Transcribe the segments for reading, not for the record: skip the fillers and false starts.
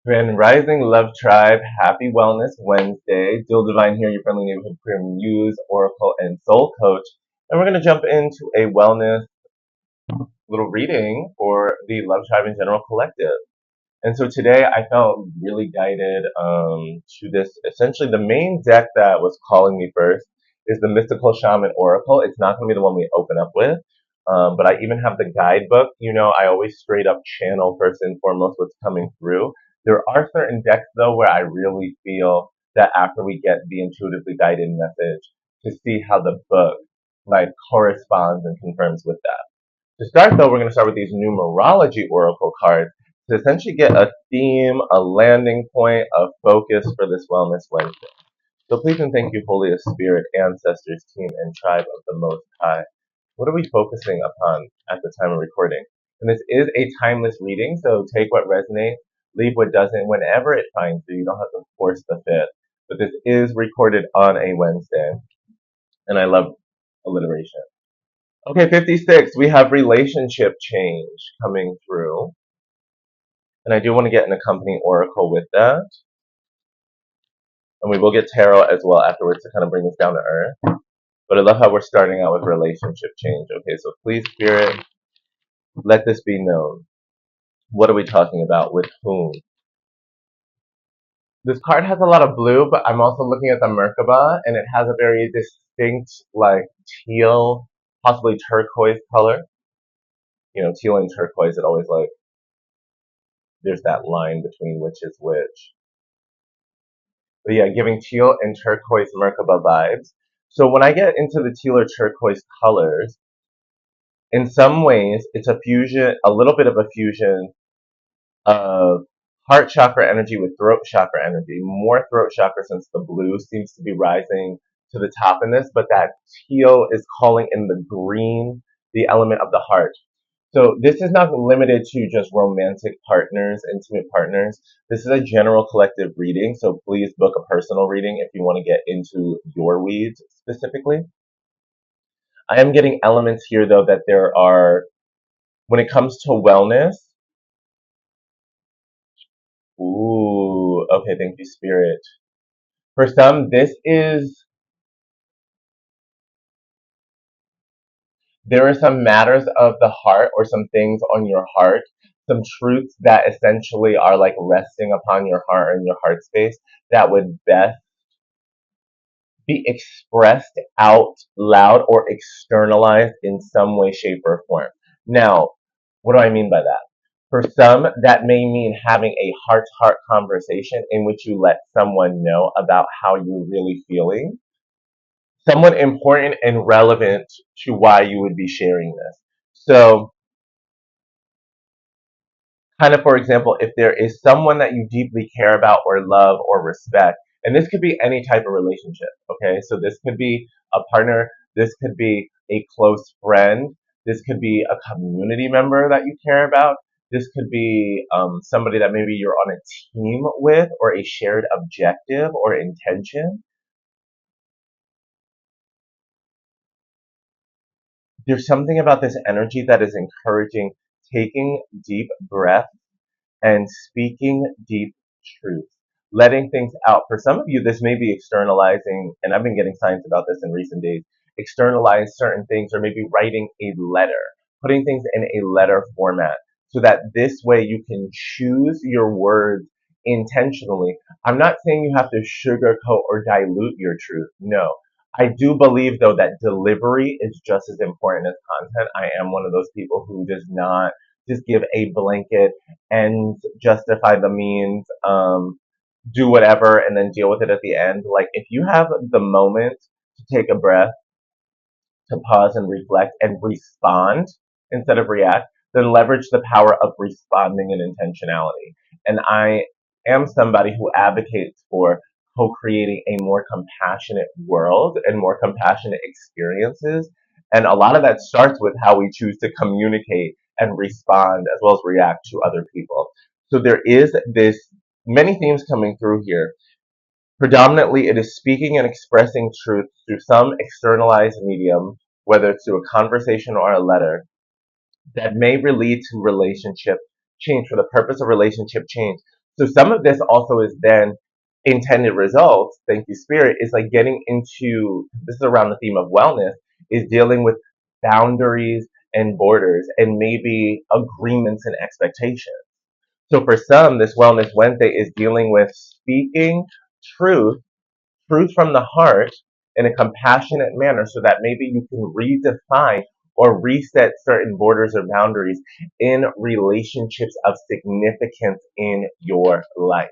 Grand Rising Love Tribe, happy Wellness Wednesday. Dil Divine here, your friendly neighborhood queer muse, oracle, and soul coach. And we're going to jump into a wellness little reading for the Love Tribe and General Collective. And so today I felt really guided to this. Essentially, the main deck that was calling me first is the Mystical Shaman Oracle. It's not going to be the one we open up with, but I even have the guidebook. You know, I always straight up channel first and foremost what's coming through. There are certain decks, though, where I really feel that after we get the intuitively guided message, to see how the book like corresponds and confirms with that. To start, though, we're going to start with these numerology oracle cards to essentially get a theme, a landing point, a focus for this Wellness Wednesday. So please and thank you, Holy Spirit, ancestors, team, and tribe of the Most High. What are we focusing upon at the time of recording? And this is a timeless reading, so take what resonates, leave what doesn't, whenever it finds you. You don't have to force the fit. But this is recorded on a Wednesday, and I love alliteration. Okay, 56, we have relationship change coming through. And I do want to get an accompanying oracle with that. And we will get tarot as well afterwards to kind of bring this down to earth. But I love how we're starting out with relationship change. Okay, so please, Spirit, let this be known. What are we talking about? With whom? This card has a lot of blue, but I'm also looking at the Merkaba, and it has a very distinct, like, teal, possibly turquoise color. You know, teal and turquoise, it always, like, there's that line between which is which. But yeah, giving teal and turquoise Merkaba vibes. So when I get into the teal or turquoise colors, in some ways, it's a fusion, a little bit of a fusion of heart chakra energy with throat chakra energy. More throat chakra since the blue seems to be rising to the top in this, but that teal is calling in the green, the element of the heart. So this is not limited to just romantic partners, intimate partners. This is a general collective reading, so please book a personal reading if you want to get into your weeds specifically. I am getting elements here, though, that there are, when it comes to wellness, ooh, okay, thank you, Spirit. For some, there are some matters of the heart or some things on your heart, some truths that essentially are like resting upon your heart and your heart space that would best be expressed out loud or externalized in some way, shape, or form. Now, what do I mean by that? For some, that may mean having a heart to heart conversation in which you let someone know about how you're really feeling, someone important and relevant to why you would be sharing this. So, kind of, for example, if there is someone that you deeply care about or love or respect, and this could be any type of relationship, okay? So this could be a partner, this could be a close friend, this could be a community member that you care about, this could be somebody that maybe you're on a team with or a shared objective or intention. There's something about this energy that is encouraging taking deep breaths and speaking deep truth, letting things out. For some of you, this may be externalizing, and I've been getting signs about this in recent days, externalize certain things or maybe writing a letter, putting things in a letter format so that this way you can choose your words intentionally. I'm not saying you have to sugarcoat or dilute your truth. No. I do believe, though, that delivery is just as important as content. I am one of those people who does not just give a blanket and justify the means, do whatever, and then deal with it at the end. Like, if you have the moment to take a breath, to pause and reflect and respond instead of react, then leverage the power of responding and intentionality. And I am somebody who advocates for co-creating a more compassionate world and more compassionate experiences. And a lot of that starts with how we choose to communicate and respond as well as react to other people. So there is this many themes coming through here. Predominantly, it is speaking and expressing truth through some externalized medium, whether it's through a conversation or a letter, that may lead to relationship change for the purpose of relationship change. So some of this also is then intended results, thank you, Spirit, is like getting into this is around the theme of wellness, is dealing with boundaries and borders and maybe agreements and expectations. So for some, this Wellness Wednesday is dealing with speaking truth, truth from the heart in a compassionate manner so that maybe you can redefine or reset certain borders or boundaries in relationships of significance in your life.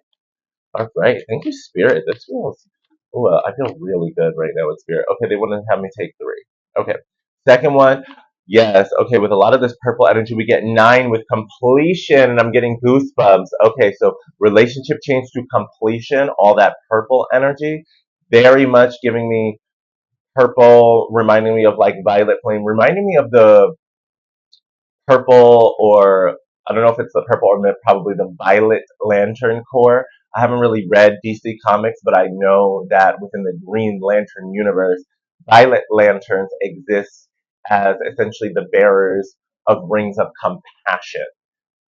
All right. Thank you, Spirit. This feels, oh, I feel really good right now with Spirit. Okay, they want to have me take three. Okay. Second one, yes. Okay, with a lot of this purple energy, we get nine with completion, and I'm getting goosebumps. Okay, so relationship change to completion, all that purple energy, very much giving me purple, reminding me of like violet flame, reminding me of the purple, or I don't know if it's the purple or probably the Violet Lantern core. I haven't really read DC Comics, but I know that within the Green Lantern universe, Violet Lanterns exist as essentially the bearers of rings of compassion.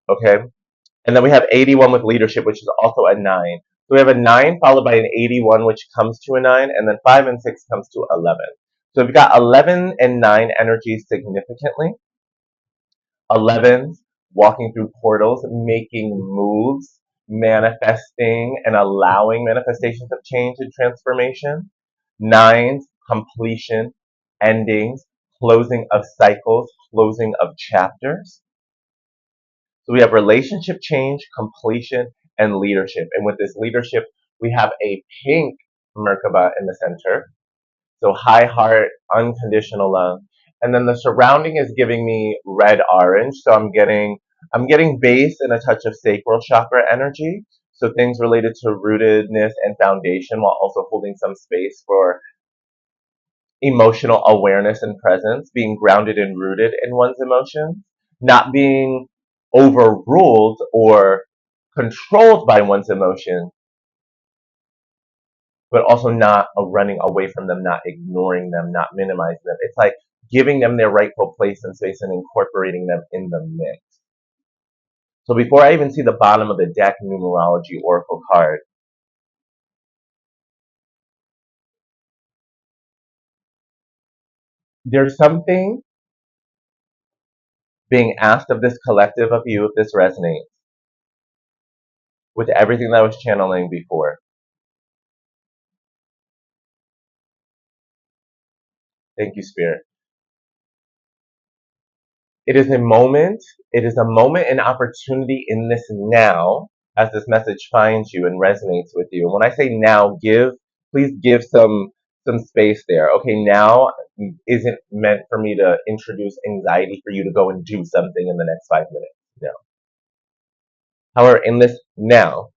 Okay? And then we have 81 with leadership, which is also a 9. So we have a 9 followed by an 81, which comes to a 9, and then 5 and 6 comes to 11. So we've got 11 and 9 energies significantly. 11s, walking through portals, making moves, manifesting and allowing manifestations of change and transformation. 9s, completion, endings, closing of cycles, closing of chapters. So we have relationship change, completion, and leadership. And with this leadership, we have a pink Merkaba in the center. So high heart, unconditional love. And then the surrounding is giving me red orange. So I'm getting base and a touch of sacral chakra energy. So things related to rootedness and foundation while also holding some space for emotional awareness and presence, being grounded and rooted in one's emotions, not being overruled or controlled by one's emotions, but also not running away from them, not ignoring them, not minimizing them. It's like giving them their rightful place and space and incorporating them in the mix. So before I even see the bottom of the deck numerology oracle card, there's something being asked of this collective of you if this resonates with everything that I was channeling before. Thank you, Spirit. It is a moment, it is a moment and opportunity in this now as this message finds you and resonates with you. And when I say now, please give some space there. Okay, now isn't meant for me to introduce anxiety for you to go and do something in the next 5 minutes. No. However, in this now,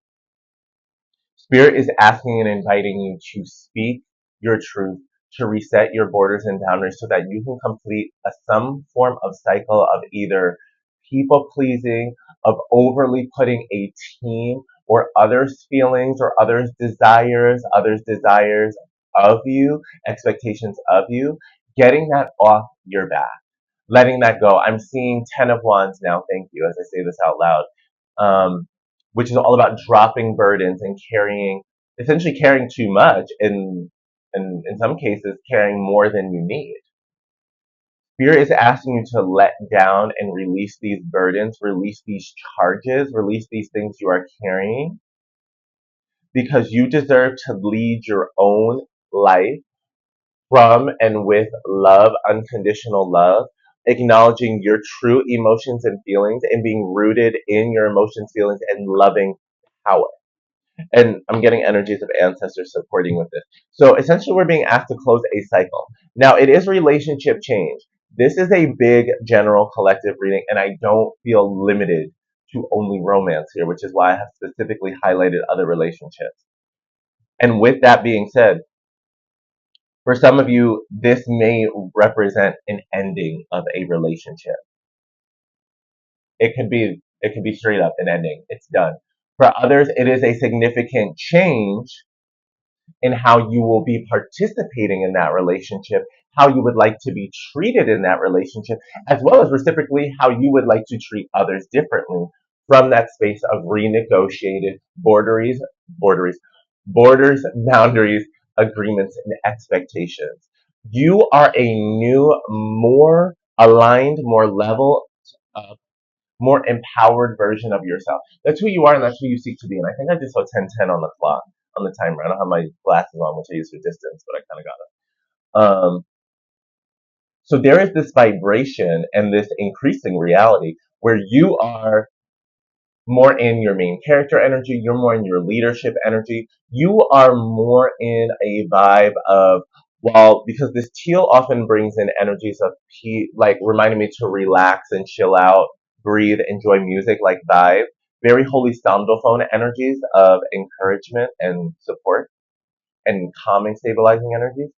Spirit is asking and inviting you to speak your truth, to reset your borders and boundaries so that you can complete some form of cycle of either people pleasing, of overly putting a team or others' feelings or others' desires of you, expectations of you, getting that off your back, letting that go. I'm seeing 10 of Wands now, thank you, as I say this out loud, um, which is all about dropping burdens and carrying, essentially carrying too much, and in some cases, carrying more than you need. Spirit is asking you to let down and release these burdens, release these charges, release these things you are carrying, because you deserve to lead your own life from and with love, unconditional love, acknowledging your true emotions and feelings and being rooted in your emotions, feelings, and loving power. And I'm getting energies of ancestors supporting with this. So essentially, we're being asked to close a cycle. Now, it is relationship change. This is a big general collective reading, and I don't feel limited to only romance here, which is why I have specifically highlighted other relationships. And with that being said, for some of you, this may represent an ending of a relationship. It could be straight up an ending. It's done. For others, it is a significant change in how you will be participating in that relationship, how you would like to be treated in that relationship, as well as reciprocally how you would like to treat others differently from that space of renegotiated borders, borders, boundaries, agreements, and expectations. You are a new, more aligned, more level, uh, more empowered version of yourself. That's who you are, and that's who you seek to be. And I think I just saw 10:10 on the clock, on the timer. I don't have my glasses on, which I use for distance, but I kind of got it. So there is this vibration and this increasing reality where you are more in your main character energy, you're more in your leadership energy, you are more in a vibe of, well, because this teal often brings in energies of like reminding me to relax and chill out, breathe, enjoy music, like vibe. Very holy phone energies of encouragement and support and calming, stabilizing energies.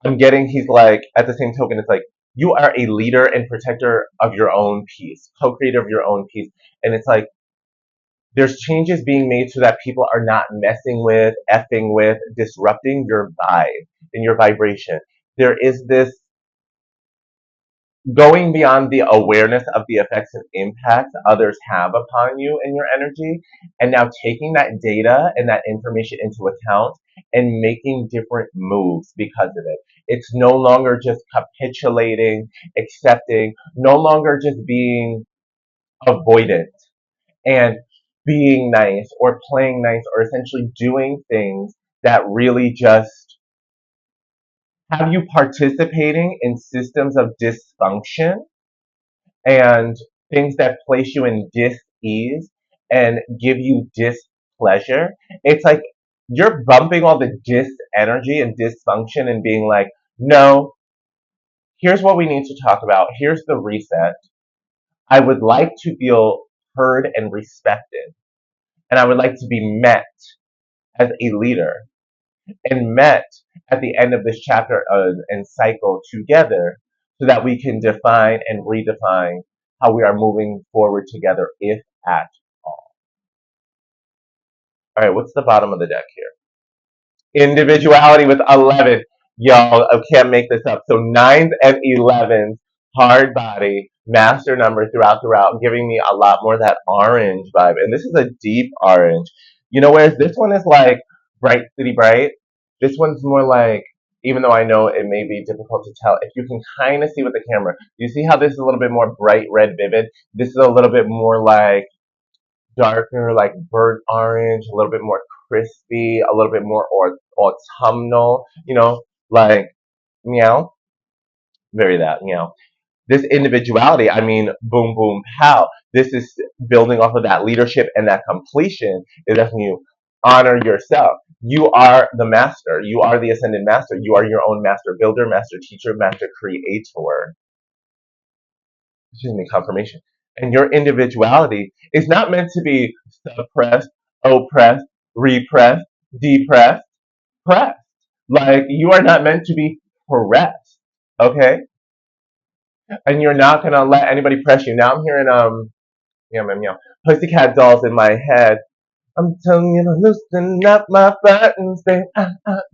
I'm getting he's like, at the same token, it's like, you are a leader and protector of your own peace, co-creator of your own peace. And it's like, there's changes being made so that people are not messing with, effing with, disrupting your vibe and your vibration. There is this going beyond the awareness of the effects and impacts others have upon you and your energy, and now taking that data and that information into account and making different moves because of it. It's no longer just capitulating, accepting, no longer just being avoidant and being nice or playing nice or essentially doing things that really just have you participating in systems of dysfunction and things that place you in dis-ease and give you displeasure. It's like you're bumping all the dis energy and dysfunction and being like, no, here's what we need to talk about. Here's the reset. I would like to feel heard and respected. And I would like to be met as a leader and met at the end of this chapter and cycle together so that we can define and redefine how we are moving forward together, if at all. All right, what's the bottom of the deck here? Individuality with 11. Y'all, I can't make this up. So nines and 11s, hard body, master number throughout, giving me a lot more of that orange vibe. And this is a deep orange. You know, whereas this one is like bright, city bright, this one's more like, even though I know it may be difficult to tell, if you can kind of see with the camera, you see how this is a little bit more bright, red, vivid? This is a little bit more like darker, like burnt orange, a little bit more crispy, a little bit more autumnal, like meow, very that meow. This individuality, I mean, boom, boom, pow. This is building off of that leadership and that completion is asking you honor yourself. You are the master. You are the ascended master. You are your own master builder, master teacher, master creator. Excuse me, confirmation. And your individuality is not meant to be suppressed, oppressed, repressed, depressed, pressed. Like you are not meant to be pressed, okay? And you're not gonna let anybody press you. Now I'm hearing meow meow meow, pussycat dolls in my head. I'm telling you to loosen up my buttons, babe,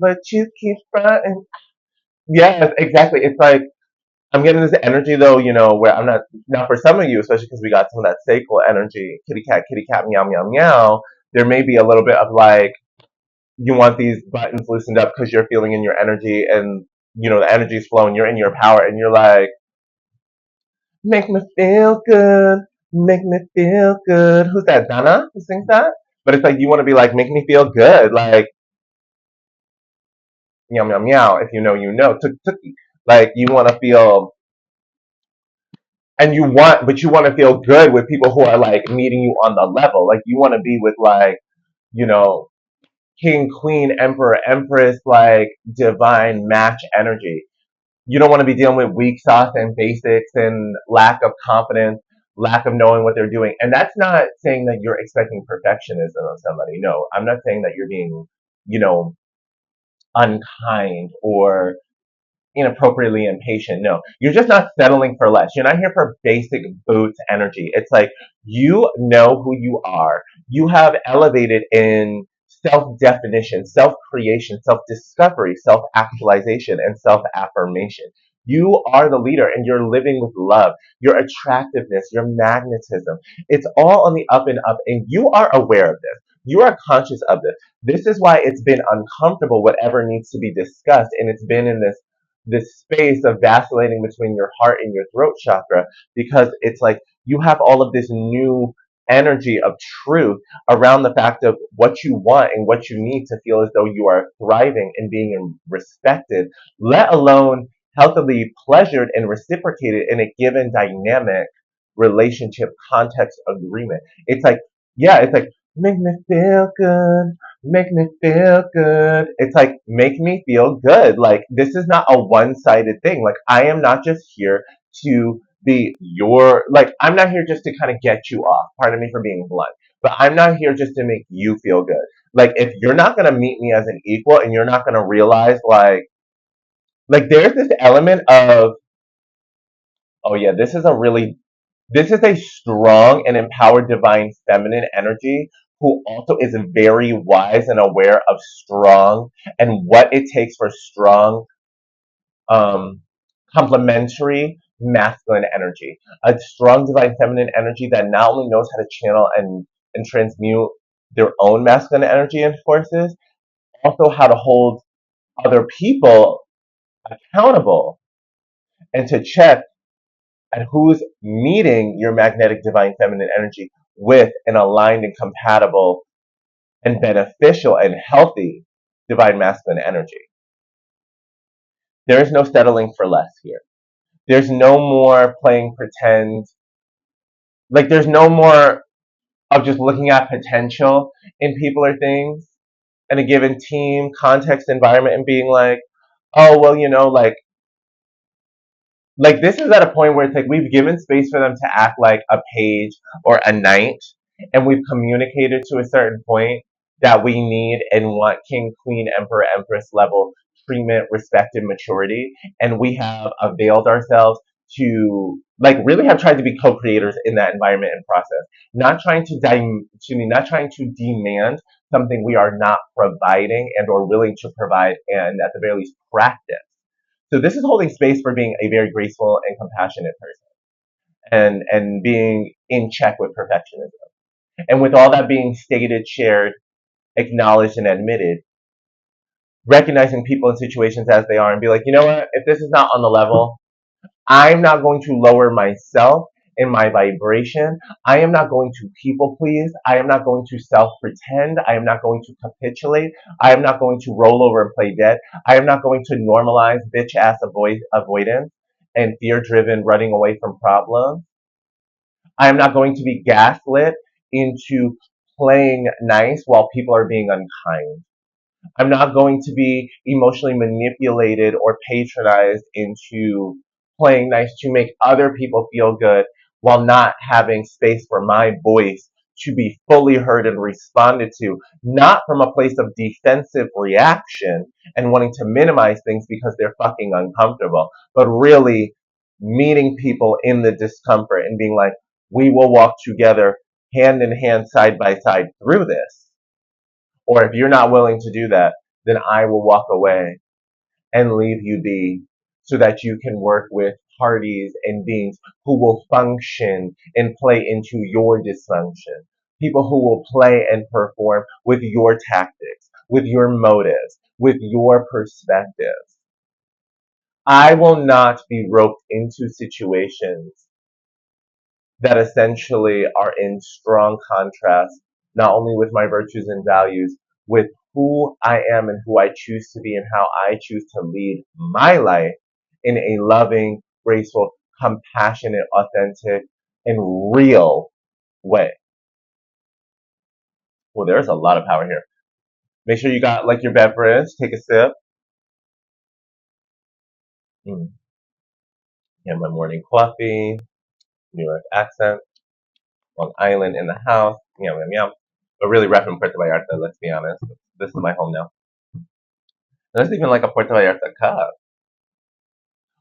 but you keep fronting. Yes, exactly. It's like I'm getting this energy though, where I'm not now for some of you, especially because we got some of that sacral energy, kitty cat, meow meow meow. There may be a little bit of like you want these buttons loosened up because you're feeling in your energy and the energy's flowing, you're in your power, and you're like, make me feel good, make me feel good. Who's that? Donna who sings that? But it's like you want to be like, make me feel good, like meow meow meow. If you know, tuk tuki. Like you want to feel and but you want to feel good with people who are like meeting you on the level. Like you want to be with like, you know, king, queen, emperor, empress, like divine match energy. You don't want to be dealing with weak sauce and basics and lack of confidence, lack of knowing what they're doing. And that's not saying that you're expecting perfectionism of somebody. No, I'm not saying that you're being, you know, unkind or inappropriately impatient. No, you're just not settling for less. You're not here for basic boots energy. It's like you know who you are. You have elevated in self definition, self creation, self discovery, self actualization, and self affirmation. You are the leader and you're living with love, your attractiveness, your magnetism. It's all on the up and up, and you are aware of this. You are conscious of this. This is why it's been uncomfortable, whatever needs to be discussed, and it's been in this space of vacillating between your heart and your throat chakra, because it's like you have all of this new energy of truth around the fact of what you want and what you need to feel as though you are thriving and being respected, let alone healthily pleasured and reciprocated in a given dynamic relationship context agreement. It's like, yeah, it's like, make me feel good, make me feel good. It's like, make me feel good. Like, this is not a one sided thing. Like, I am not just here to be your, like, I'm not here just to kind of get you off. Pardon me for being blunt. But I'm not here just to make you feel good. Like, if you're not going to meet me as an equal and you're not going to realize, like there's this element of, oh yeah, this is a strong and empowered divine feminine energy who also is very wise and aware of strong and what it takes for strong, um, complementary masculine energy. A strong divine feminine energy that not only knows how to channel and transmute their own masculine energy and forces, also how to hold other people accountable and to check and who's meeting your magnetic divine feminine energy with an aligned and compatible and beneficial and healthy divine masculine energy. There is no settling for less here. There's no more playing pretend. Like, there's no more of just looking at potential in people or things in a given team, context, environment, and being like, oh, well, like this is at a point where it's like we've given space for them to act like a page or a knight, and we've communicated to a certain point that we need and want king, queen, emperor, empress level treatment, respect, and maturity, and we have availed ourselves to like really have tried to be co-creators in that environment and process, not trying to not trying to demand something we are not providing and or willing to provide, and at the very least practice. So this is holding space for being a very graceful and compassionate person, and being in check with perfectionism. And with all that being stated, shared, acknowledged, and admitted, recognizing people and situations as they are and be like, you know what, if this is not on the level, I'm not going to lower myself in my vibration. I am not going to people please. I am not going to self pretend. I am not going to capitulate. I am not going to roll over and play dead. I am not going to normalize bitch ass avoidance and fear driven running away from problems. I am not going to be gaslit into playing nice while people are being unkind. I'm not going to be emotionally manipulated or patronized into playing nice to make other people feel good while not having space for my voice to be fully heard and responded to, not from a place of defensive reaction and wanting to minimize things because they're fucking uncomfortable, but really meeting people in the discomfort and being like, we will walk together hand in hand, side by side through this. Or if you're not willing to do that, then I will walk away and leave you be so that you can work with parties and beings who will function and play into your dysfunction. People who will play and perform with your tactics, with your motives, with your perspectives. I will not be roped into situations that essentially are in strong contrast, not only with my virtues and values, with who I am and who I choose to be and how I choose to lead my life in a loving, graceful, compassionate, authentic, and real way. Well, there's a lot of power here. Make sure you got like your beverage. Take a sip. Mm. Yeah, my morning coffee, New York accent, Long Island in the house. Yum, yum, yum. But really repping Puerto Vallarta, let's be honest. This is my home now. There's even like a Puerto Vallarta cup.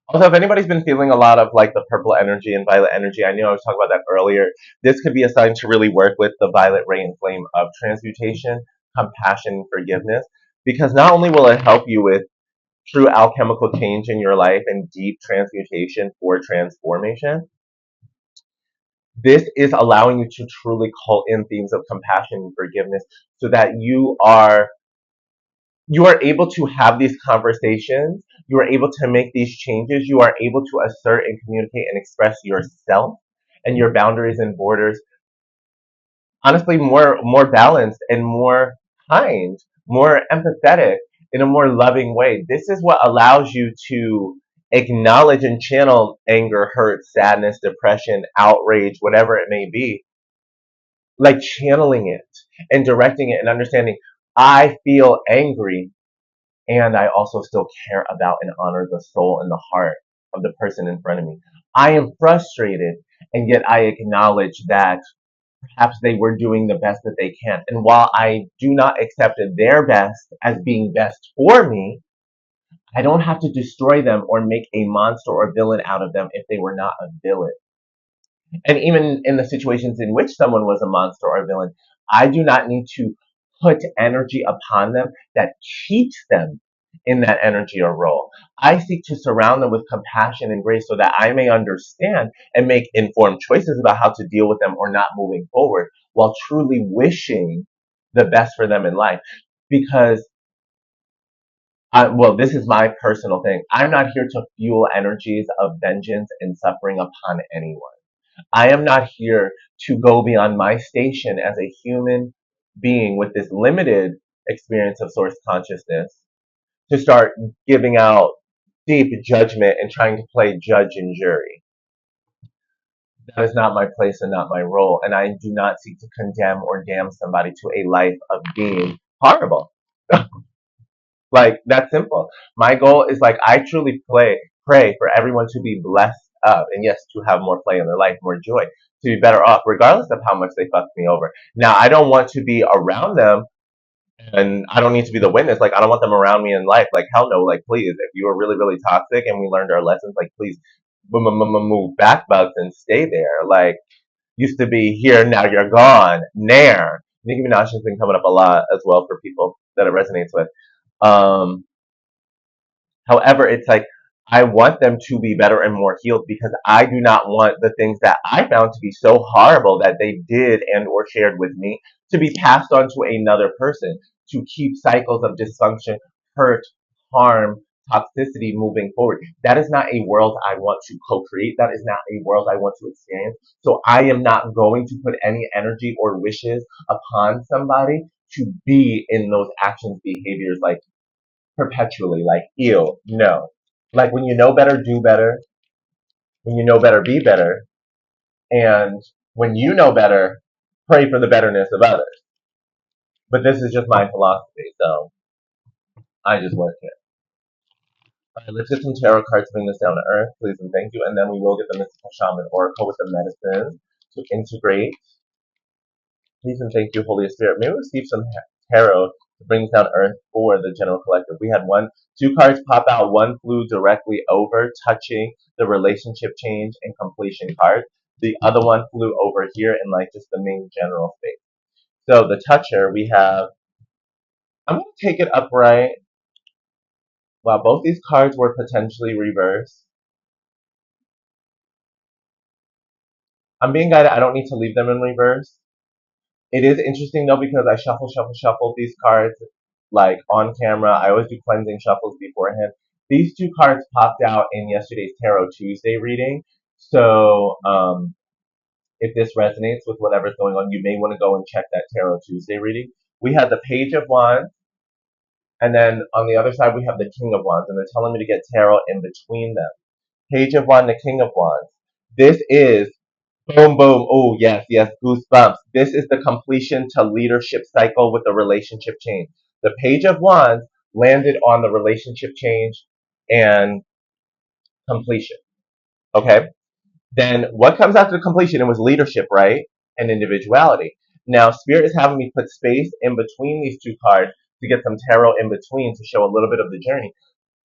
Also, if anybody's been feeling a lot of like the purple energy and violet energy, I know I was talking about that earlier. This could be a sign to really work with the violet ray and flame of transmutation, compassion, and forgiveness, because not only will it help you with true alchemical change in your life and deep transmutation for transformation, this is allowing you to truly call in themes of compassion and forgiveness so that you are able to have these conversations, you are able to make these changes, you are able to assert and communicate and express yourself and your boundaries and borders honestly more balanced and more kind, more empathetic, in a more loving way. This is what allows you to acknowledge and channel anger, hurt, sadness, depression, outrage, whatever it may be, like channeling it and directing it and understanding I feel angry and I also still care about and honor the soul and the heart of the person in front of me. I am frustrated and yet I acknowledge that perhaps they were doing the best that they can. And while I do not accept their best as being best for me, I don't have to destroy them or make a monster or villain out of them if they were not a villain. And even in the situations in which someone was a monster or a villain, I do not need to put energy upon them that keeps them in that energy or role. I seek to surround them with compassion and grace so that I may understand and make informed choices about how to deal with them or not moving forward while truly wishing the best for them in life. Because, well, this is my personal thing. I'm not here to fuel energies of vengeance and suffering upon anyone. I am not here to go beyond my station as a human being with this limited experience of source consciousness to start giving out deep judgment and trying to play judge and jury. That is not my place and not my role. And I do not seek to condemn or damn somebody to a life of being horrible. Like, that's simple. My goal is like, I truly pray for everyone to be blessed up and yes, to have more play in their life, more joy, to be better off, regardless of how much they fucked me over. Now, I don't want to be around them and I don't need to be the witness. Like, I don't want them around me in life. Like, hell no. Like, please, if you were really, really toxic and we learned our lessons, like, please move back bugs and stay there. Like, used to be here, now you're gone. Nair. Nicki Minaj has been coming up a lot as well for people that it resonates with. Um, However, it's like I want them to be better and more healed because I do not want the things that I found to be so horrible that they did and or shared with me to be passed on to another person to keep cycles of dysfunction, hurt, harm, toxicity moving forward. That is not a world I want to co-create. That is not a world I want to experience. So I am not going to put any energy or wishes upon somebody to be in those actions, behaviors like perpetually, like, ew, no. Like, when you know better, do better. When you know better, be better. And when you know better, pray for the betterness of others. But this is just my philosophy, so I just work it. All right, let's get some tarot cards to bring this down to earth, please and thank you. And then we will get the mystical shaman oracle with the medicine to integrate. Please and thank you, Holy Spirit. May we receive some tarot to bring this down to earth for the general collective. We had two cards pop out. One flew directly over, touching the relationship change and completion card. The other one flew over here in like just the main general space. So the toucher, we have, I'm going to take it upright. Wow, both these cards were potentially reversed. I'm being guided, I don't need to leave them in reverse. It is interesting though because I shuffle these cards like on camera. I always do cleansing shuffles beforehand. These two cards popped out in yesterday's Tarot Tuesday reading. So if this resonates with whatever's going on, you may want to go and check that Tarot Tuesday reading. We had the Page of Wands, and then on the other side we have the King of Wands, and they're telling me to get tarot in between them. Page of Wands, the King of Wands. This is boom, boom. Oh, yes, yes. Goosebumps. This is the completion to leadership cycle with the relationship change. The Page of Wands landed on the relationship change and completion. Okay. Then what comes after completion? It was leadership, right? And individuality. Now, Spirit is having me put space in between these two cards to get some tarot in between to show a little bit of the journey.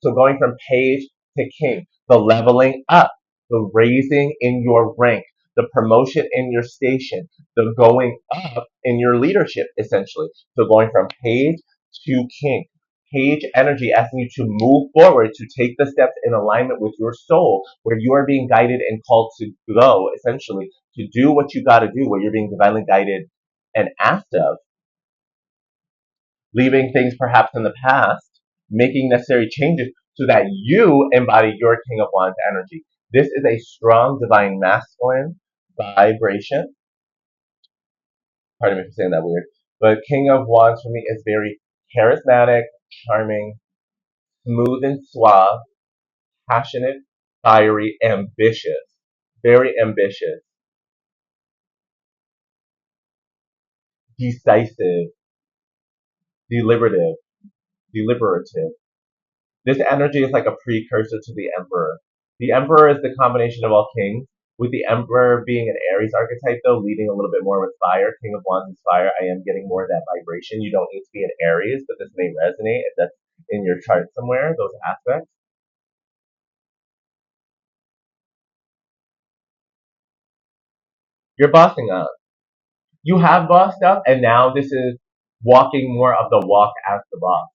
So going from page to king, the leveling up, the raising in your rank, the promotion in your station, the going up in your leadership, essentially. So going from page to king. Page energy asking you to move forward, to take the steps in alignment with your soul, where you are being guided and called to go, essentially, to do what you got to do, where you're being divinely guided and asked of, leaving things perhaps in the past, making necessary changes so that you embody your King of Wands energy. This is a strong divine masculine vibration. Pardon me for saying that weird. But King of Wands for me is very charismatic, charming, smooth and suave, passionate, fiery, ambitious, very ambitious, decisive, deliberative, deliberative. This energy is like a precursor to the Emperor. The Emperor is the combination of all kings, with the Emperor being an Aries archetype, though, leading a little bit more with fire. King of Wands is fire. I am getting more of that vibration. You don't need to be an Aries, but this may resonate if that's in your chart somewhere, those aspects. You're bossing up. You have bossed up, and now this is walking more of the walk as the boss.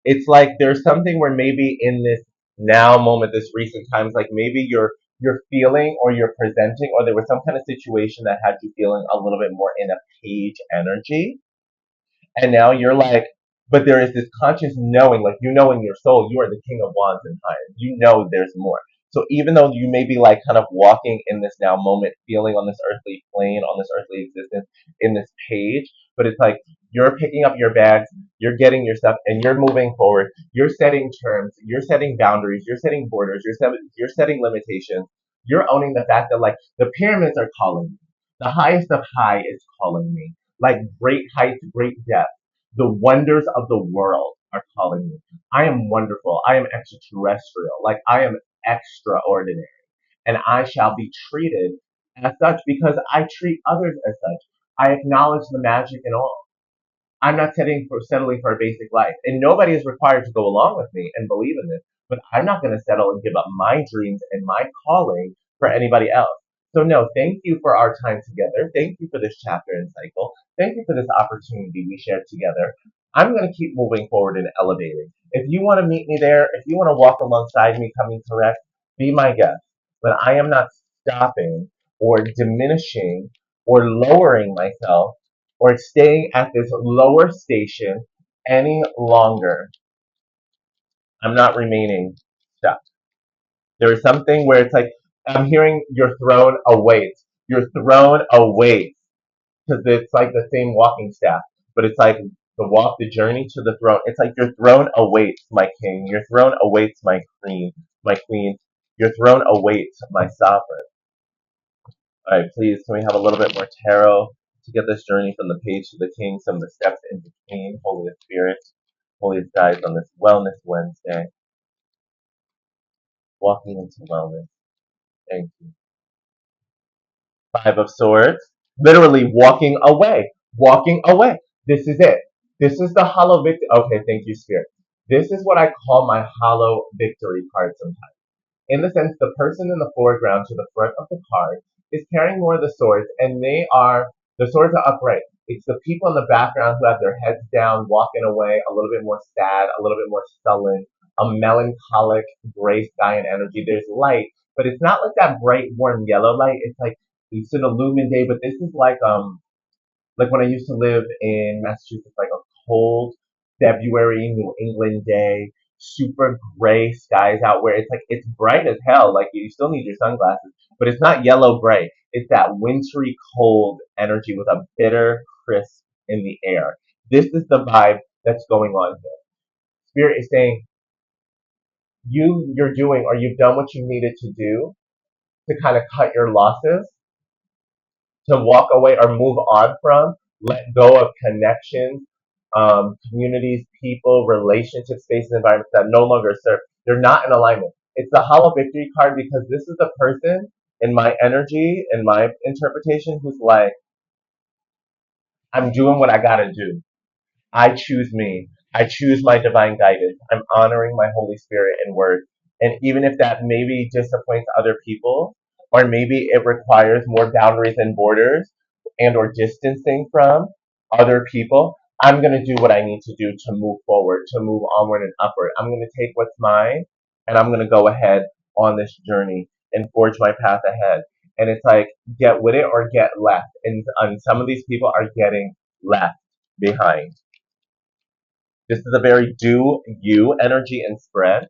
It's like there's something where maybe in this now moment, this recent times, like maybe you're feeling or you're presenting, or there was some kind of situation that had you feeling a little bit more in a page energy, and now you're like, but there is this conscious knowing, like you know in your soul, you are the king of wands and higher. You know there's more. So even though you may be like kind of walking in this now moment, feeling on this earthly plane, on this earthly existence, in this page, but it's like you're picking up your bags, you're getting your stuff, and you're moving forward. You're setting terms, you're setting boundaries, you're setting borders, you're setting limitations. You're owning the fact that like the pyramids are calling me. The highest of high is calling me, like great heights, great depth. The wonders of the world are calling me. I am wonderful. I am extraterrestrial. Like I am extraordinary. And I shall be treated as such because I treat others as such. I acknowledge the magic in all. I'm not settling for a basic life. And nobody is required to go along with me and believe in this. But I'm not going to settle and give up my dreams and my calling for anybody else. So no, thank you for our time together. Thank you for this chapter and cycle. Thank you for this opportunity we shared together. I'm going to keep moving forward and elevating. If you want to meet me there, if you want to walk alongside me coming correct, be my guest. But I am not stopping or diminishing or lowering myself or staying at this lower station any longer. I'm not remaining stuck. There is something where it's like, I'm hearing your throne awaits. Your throne awaits. Because it's like the same walking staff. But it's like the walk, the journey to the throne. It's like your throne awaits, my king. Your throne awaits, my queen. My queen. Your throne awaits, my sovereign. All right, please, can we have a little bit more tarot to get this journey from the page to the king, some of the steps in between, Holy Spirit, Holy Guides on this Wellness Wednesday, walking into wellness. Thank you. Five of Swords, literally walking away, walking away. This is it. This is the hollow victory. Okay, thank you, Spirit. This is what I call my hollow victory card sometimes. In the sense, the person in the foreground to the front of the card is carrying more of the swords, and the swords are upright. It's the people in the background who have their heads down, walking away, a little bit more sad, a little bit more sullen, a melancholic gray sky and energy. There's light, but it's not like that bright, warm yellow light. It's like it's an illumined day, but this is like when I used to live in Massachusetts, like a cold February New England day, super gray skies out where it's like it's bright as hell. Like you still need your sunglasses, but it's not yellow gray. It's that wintry cold energy with a bitter crisp in the air. This is the vibe that's going on here. Spirit is saying you're doing or you've done what you needed to do to kind of cut your losses, to walk away or move on from, let go of connections, communities, people, relationships, spaces, environments that no longer serve. They're not in alignment. It's the hollow victory card because this is the person in my energy, in my interpretation, who's like, I'm doing what I gotta do. I choose me. I choose my divine guidance. I'm honoring my Holy Spirit and word. And even if that maybe disappoints other people, or maybe it requires more boundaries and borders and or distancing from other people, I'm going to do what I need to do to move forward, to move onward and upward. I'm going to take what's mine and I'm going to go ahead on this journey and forge my path ahead. And it's like, get with it or get left. And some of these people are getting left behind. This is a very do you energy and spread.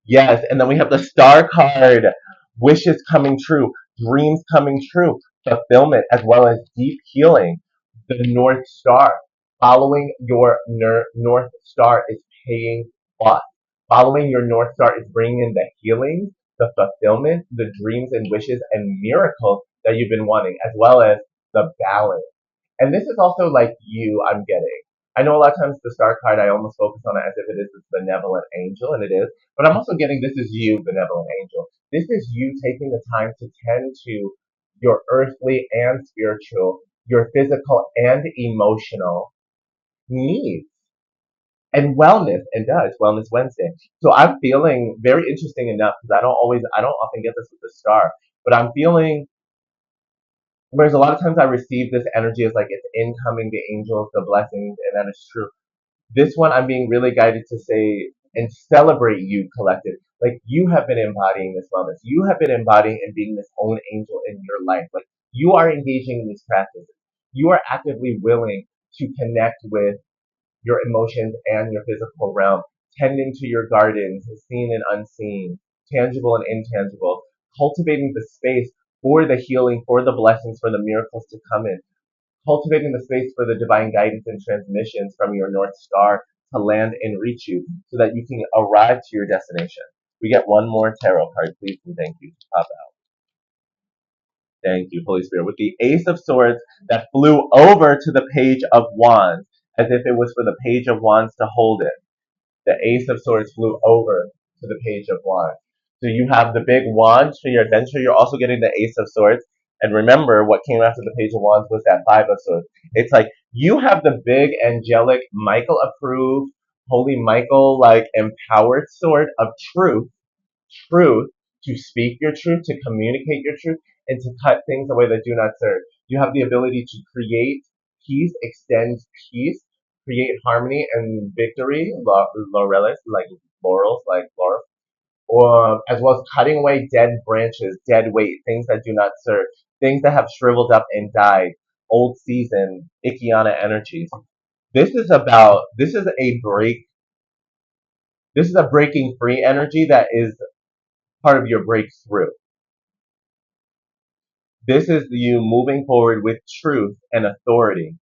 Yes, and then we have the star card. Wishes coming true, dreams coming true, fulfillment, as well as deep healing. The North Star. Following your North Star is paying off. Following your North Star is bringing in the healing, the fulfillment, the dreams and wishes and miracles that you've been wanting, as well as the balance. And this is also like you, I'm getting. I know a lot of times the star card, I almost focus on it as if it is this benevolent angel, and it is. But I'm also getting this is you, benevolent angel. This is you taking the time to tend to your earthly and spiritual, your physical and emotional needs and wellness. And it's Wellness Wednesday. So I'm feeling very interesting enough because I don't often get this with the star, but I'm feeling. Whereas a lot of times I receive this energy as like it's incoming, the angels, the blessings, and that is true. This one I'm being really guided to say and celebrate you, collective. Like you have been embodying this wellness. You have been embodying and being this own angel in your life. Like you are engaging in these practices. You are actively willing to connect with your emotions and your physical realm, tending to your gardens, seen and unseen, tangible and intangible, cultivating the space for the healing, for the blessings, for the miracles to come in, cultivating the space for the divine guidance and transmissions from your North Star to land and reach you so that you can arrive to your destination. We get one more tarot card, please, and thank you. Pop out. Thank you, Holy Spirit. With the Ace of Swords that flew over to the Page of Wands, as if it was for the Page of Wands to hold it. The Ace of Swords flew over to the Page of Wands. So you have the big wand for your adventure. You're also getting the Ace of Swords. And remember, what came after the Page of Wands was that Five of Swords. It's like you have the big angelic, Michael approved, Holy Michael like empowered sword of truth, to speak your truth, to communicate your truth, and to cut things away that do not serve. You have the ability to create peace, extend peace, create harmony and victory, laurels, like laurels, like laurel, or as well as cutting away dead branches, dead weight, things that do not serve, things that have shriveled up and died, old season, Ikiana energies. This is a this is a breaking free energy that is part of your breakthrough. This is you moving forward with truth and authority.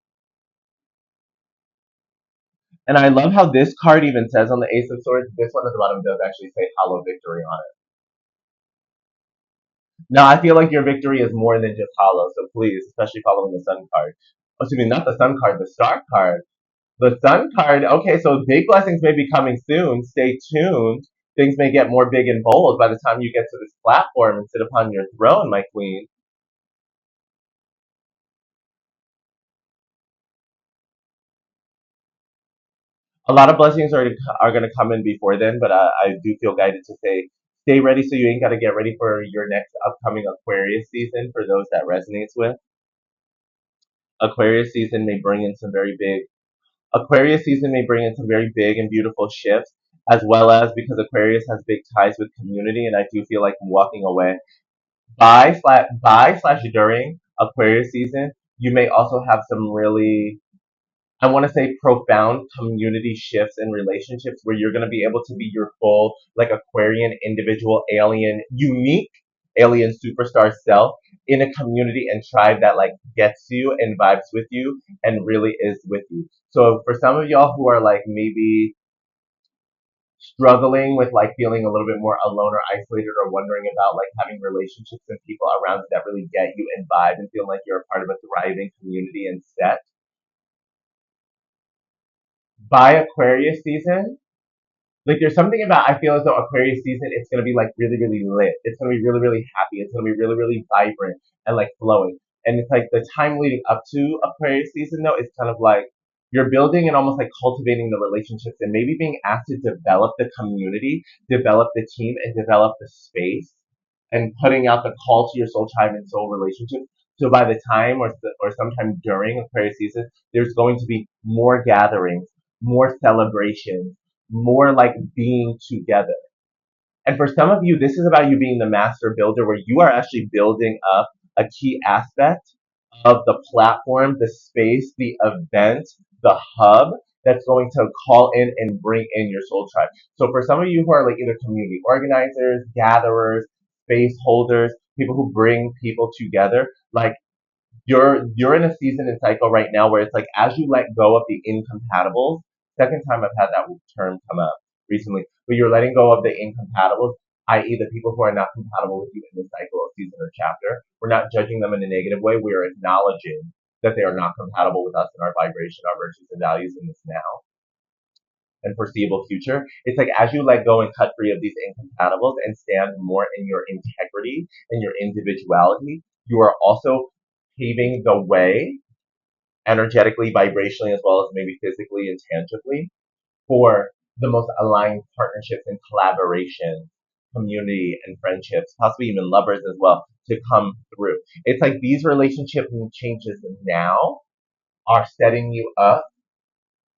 And I love how this card even says on the Ace of Swords, this one at the bottom does actually say hollow victory on it. Now, I feel like your victory is more than just hollow, so please, especially following the Sun card. Oh, excuse me, not the Sun card, the Star card. The Sun card, okay, so big blessings may be coming soon. Stay tuned. Things may get more big and bold by the time you get to this platform and sit upon your throne, my queen. A lot of blessings are going to come in before then, but I do feel guided to say stay ready so you ain't got to get ready for your next upcoming Aquarius season. For those that resonates with Aquarius season may bring in some very big Aquarius season may bring in some very big and beautiful shifts, as well as because Aquarius has big ties with community, and I do feel like I'm walking away by slash during Aquarius season. You may also have some really I want to say profound community shifts in relationships where you're going to be able to be your full, like Aquarian individual, alien, unique alien superstar self in a community and tribe that like gets you and vibes with you and really is with you. So for some of y'all who are like maybe struggling with like feeling a little bit more alone or isolated or wondering about like having relationships and people around you that really get you and vibe and feel like you're a part of a thriving community and set, by Aquarius season, like there's something about I feel as though Aquarius season it's gonna be like really really lit. It's gonna be really really happy. It's gonna be really really vibrant and like flowing. And it's like the time leading up to Aquarius season though it's kind of like you're building and almost like cultivating the relationships and maybe being asked to develop the community, develop the team, and develop the space and putting out the call to your soul tribe and soul relationships So by the time or sometime during Aquarius season, there's going to be more gatherings, more celebrations, more like being together. And for some of you, this is about you being the master builder where you are actually building up a key aspect of the platform, the space, the event, the hub that's going to call in and bring in your soul tribe. So for some of you who are like either community organizers, gatherers, space holders, people who bring people together, like you're in a season and cycle right now where it's like as you let go of the incompatibles. Second time I've had that term come up recently, but you're letting go of the incompatibles, i.e., the people who are not compatible with you in this cycle or season or chapter. We're not judging them in a negative way. We are acknowledging that they are not compatible with us in our vibration, our virtues and values in this now and foreseeable future. It's like as you let go and cut free of these incompatibles and stand more in your integrity and your individuality, you are also paving the way energetically, vibrationally, as well as maybe physically and tangibly for the most aligned partnerships and collaboration, community and friendships, possibly even lovers as well, to come through. It's like these relationship changes now are setting you up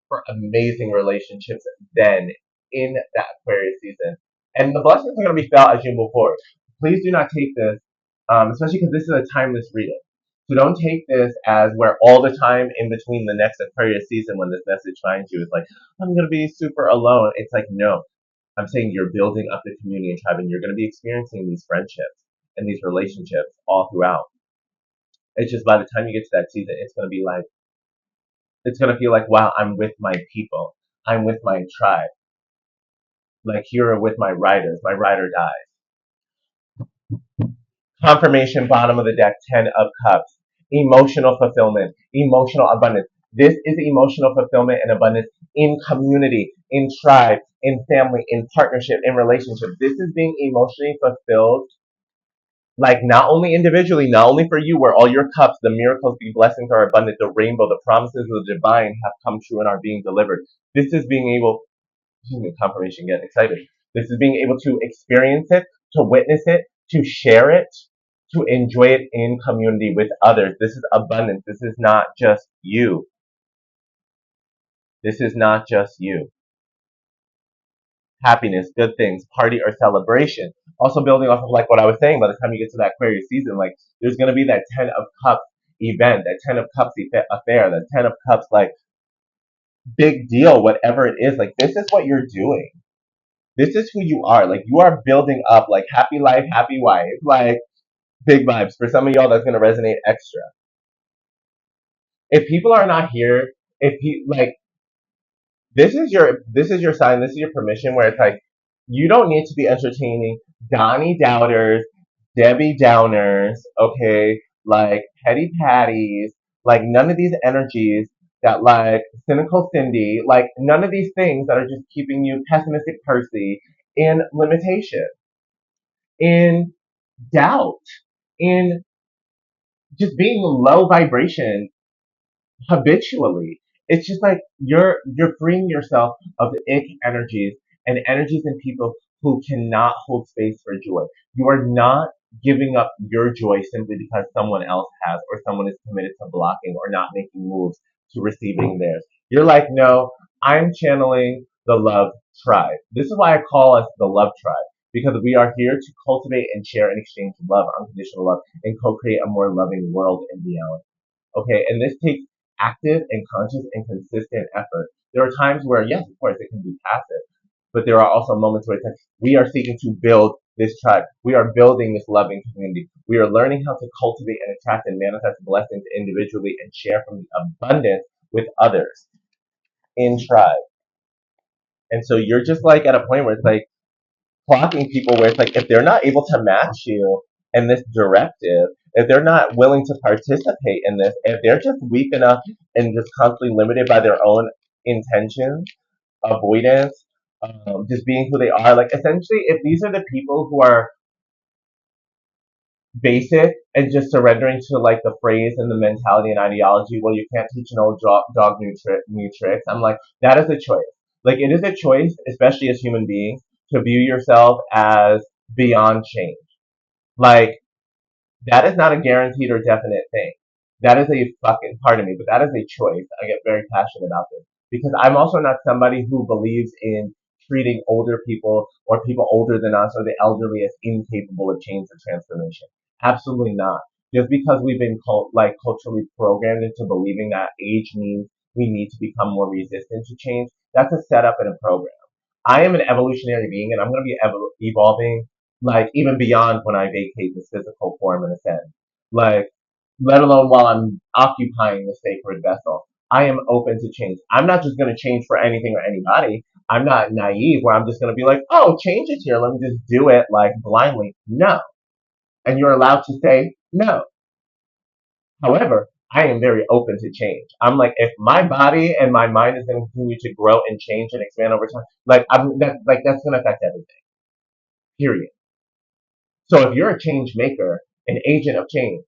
for amazing relationships then in that Aquarius season. And the blessings are going to be felt as you move forward. Please do not take this, especially because this is a timeless reading. So don't take this as where all the time in between the next Aquarius season when this message finds you is like, I'm going to be super alone. It's like, no, I'm saying you're building up the community and tribe and you're going to be experiencing these friendships and these relationships all throughout. It's just by the time you get to that season, it's going to be like, it's going to feel like, wow, I'm with my people. I'm with my tribe. Like here with my riders. My rider dies. Confirmation, bottom of the deck, 10 of cups. Emotional fulfillment, emotional abundance. This is emotional fulfillment and abundance in community, in tribe, in family, in partnership, in relationship. This is being emotionally fulfilled, like not only individually, not only for you, where all your cups, the miracles, the blessings are abundant, the rainbow, the promises of the divine have come true and are being delivered. This is being able, confirmation, get excited. This is being able to experience it, to witness it, to share it, to enjoy it in community with others. This is abundance. This is not just you. This is not just you. Happiness, good things, party or celebration. Also building off of like what I was saying, by the time you get to that Aquarius season, like there's gonna be that 10 of cups event, that 10 of cups affair, that 10 of cups like big deal, whatever it is. Like this is what you're doing. This is who you are. Like you are building up like happy life, happy wife, like big vibes. For some of y'all, that's gonna resonate extra. If people are not here, if you like, this is your sign. This is your permission. Where it's like, you don't need to be entertaining Donnie Doubters, Debbie Downers, okay, like petty patties, like none of these energies that like cynical Cindy, like none of these things that are just keeping you pessimistic Percy in limitation, in doubt, in just being low vibration habitually. It's just like you're freeing yourself of the ick energies and energies in people who cannot hold space for joy. You are not giving up your joy simply because someone else has or someone is committed to blocking or not making moves to receiving theirs. You're like, no, I'm channeling the love tribe. This is why I call us the love tribe. Because we are here to cultivate and share and exchange love, unconditional love, and co-create a more loving world and reality. Okay, and this takes active and conscious and consistent effort. There are times where, yes, of course, it can be passive, but there are also moments where it's like, we are seeking to build this tribe. We are building this loving community. We are learning how to cultivate and attract and manifest blessings individually and share from the abundance with others in tribe. And so you're just like at a point where it's like, clocking people where it's like if they're not able to match you in this directive, if they're not willing to participate in this, if they're just weak enough and just constantly limited by their own intentions, avoidance, just being who they are, like essentially, if these are the people who are basic and just surrendering to like the phrase and the mentality and ideology, well, you can't teach an old dog new tricks. I'm like, that is a choice. Like it is a choice, especially as human beings, to view yourself as beyond change. Like That is not a guaranteed or definite thing. That is a fucking, pardon me, but that is a choice. I get very passionate about this because I'm also not somebody who believes in treating older people or people older than us or the elderly as incapable of change or transformation. Absolutely not. Just because we've been culturally programmed into believing that age means we need to become more resistant to change, that's a setup and a program. I am an evolutionary being and I'm going to be evolving like even beyond when I vacate this physical form in a sense. Like, let alone while I'm occupying the sacred vessel. I am open to change. I'm not just going to change for anything or anybody. I'm not naive where I'm just going to be like, oh, change is here. Let me just do it like blindly. No. And you're allowed to say no. However, I am very open to change. I'm like, if my body and my mind is going to continue to grow and change and expand over time, that's going to affect everything. Period. So if you're a change maker, an agent of change,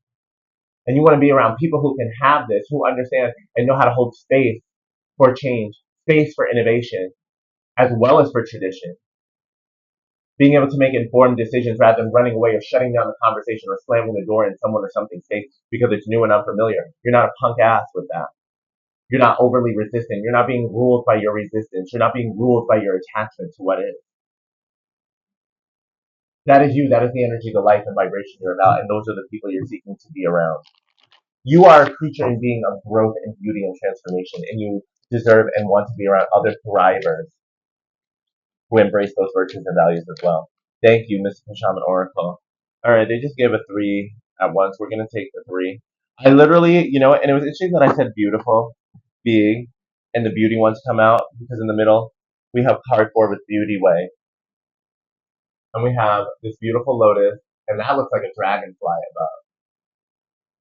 and you want to be around people who can have this, who understand and know how to hold space for change, space for innovation, as well as for tradition, being able to make informed decisions rather than running away or shutting down the conversation or slamming the door in someone or something's face because it's new and unfamiliar. You're not a punk ass with that. You're not overly resistant. You're not being ruled by your resistance. You're not being ruled by your attachment to what is. That is you. That is the energy, the life, and vibration you're about, and those are the people you're seeking to be around. You are a creature and being of growth and beauty and transformation, and you deserve and want to be around other thrivers who embrace those virtues and values as well. Thank you, Mr. Shaman Oracle. All right, they just gave a three at once. We're gonna take the three. I literally, and it was interesting that I said beautiful being, and the beauty ones come out because in the middle we have card four with beauty way, and we have this beautiful lotus, and that looks like a dragonfly above.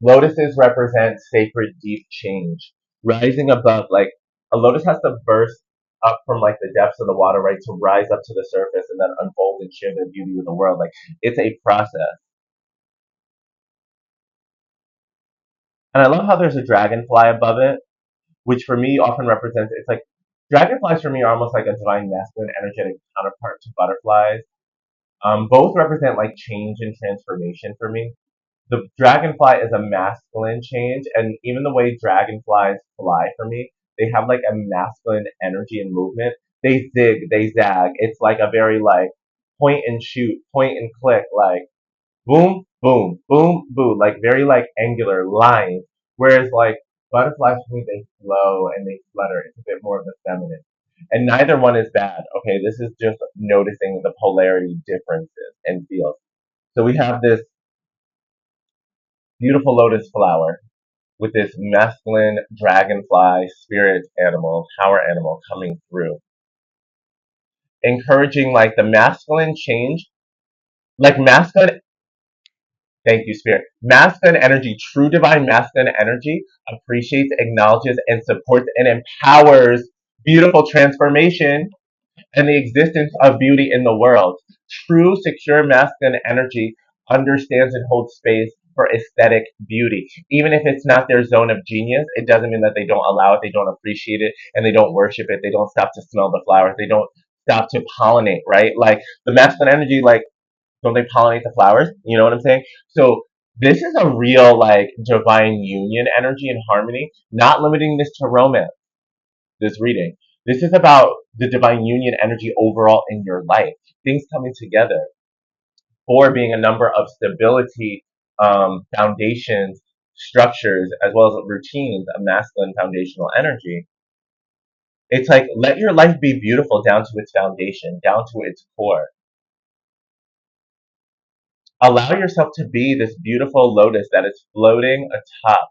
Lotuses represent sacred deep change, rising above. Like a lotus has to burst up from like the depths of the water, right, to rise up to the surface and then unfold and share the beauty of the world. Like it's a process. And I love how there's a dragonfly above it, which for me often represents, it's like dragonflies for me are almost like a divine masculine energetic counterpart to butterflies. Both represent like change and transformation for me. The dragonfly is a masculine change, and even the way dragonflies fly for me, they have like a masculine energy and movement. They zig, they zag. It's like a very like point and shoot, point and click, like boom, boom, boom, boom, like very like angular lines. Whereas like butterflies for me, they flow and they flutter. It's a bit more of the feminine. And neither one is bad. Okay, this is just noticing the polarity differences and feels. So we have this beautiful lotus flower with this masculine dragonfly spirit animal, power animal coming through, encouraging like the masculine change, like masculine. Thank you, spirit. Masculine energy, true divine masculine energy, appreciates, acknowledges, and supports and empowers beautiful transformation and the existence of beauty in the world. True, secure masculine energy understands and holds space for aesthetic beauty. Even if it's not their zone of genius, it doesn't mean that they don't allow it, they don't appreciate it, and they don't worship it, they don't stop to smell the flowers, they don't stop to pollinate, right? Like the masculine energy, like, don't they pollinate the flowers? You know what I'm saying? So this is a real like divine union energy and harmony, not limiting this to romance, this reading. This is about the divine union energy overall in your life. Things coming together. Four being a number of stability, foundations, structures, as well as routines of masculine foundational energy. It's like, let your life be beautiful down to its foundation, down to its core. Allow yourself to be this beautiful lotus that is floating atop